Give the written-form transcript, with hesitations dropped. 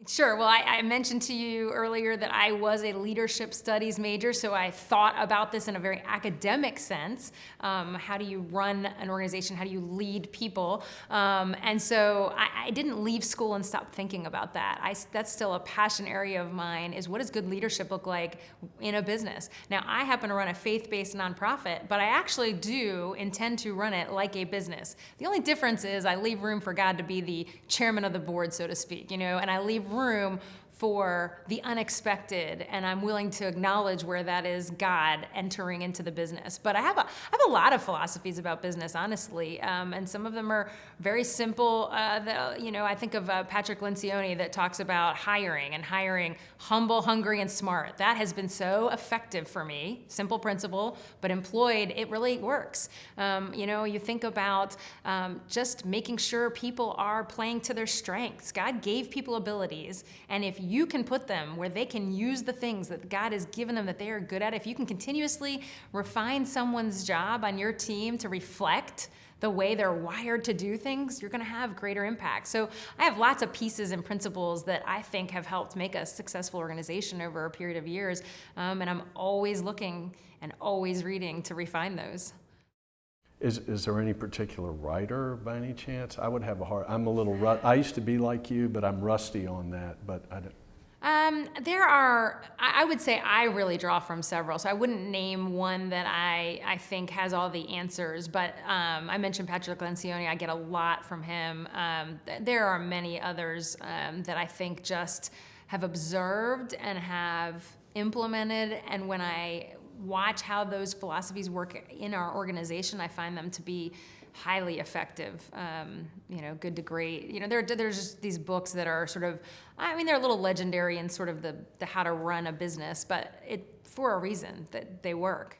Sure. Well, I mentioned to you earlier that I was a leadership studies major, so I thought about this in a very academic sense. How do you run an organization? How do you lead people? And so I didn't leave school and stop thinking about that. That's still a passion area of mine, is what does good leadership look like in a business? Now, I happen to run a faith-based nonprofit, but I actually do intend to run it like a business. The only difference is I leave room for God to be the chairman of the board, so to speak, and I leave room for the unexpected, and I'm willing to acknowledge where that is God entering into the business. But I have a lot of philosophies about business, honestly, and some of them are very simple. I think of Patrick Lencioni that talks about hiring humble, hungry, and smart. That has been so effective for me. Simple principle, but employed, it really works. You think about just making sure people are playing to their strengths. God gave people abilities, and if you can put them where they can use the things that God has given them that they are good at, if you can continuously refine someone's job on your team to reflect the way they're wired to do things, you're going to have greater impact. So I have lots of pieces and principles that I think have helped make a successful organization over a period of years, and I'm always looking and always reading to refine those. Is there any particular writer by any chance? I would have a hard, I'm a little, I used to be like you, but I'm rusty on that, but I don't. I would say I really draw from several, so I wouldn't name one that I think has all the answers, but I mentioned Patrick Lencioni. I get a lot from him. There are many others that I think just have observed and have implemented, and when I watch how those philosophies work in our organization, I find them to be highly effective. Good to Great. There's just these books that are sort of, they're a little legendary in sort of the how to run a business, but for a reason that they work.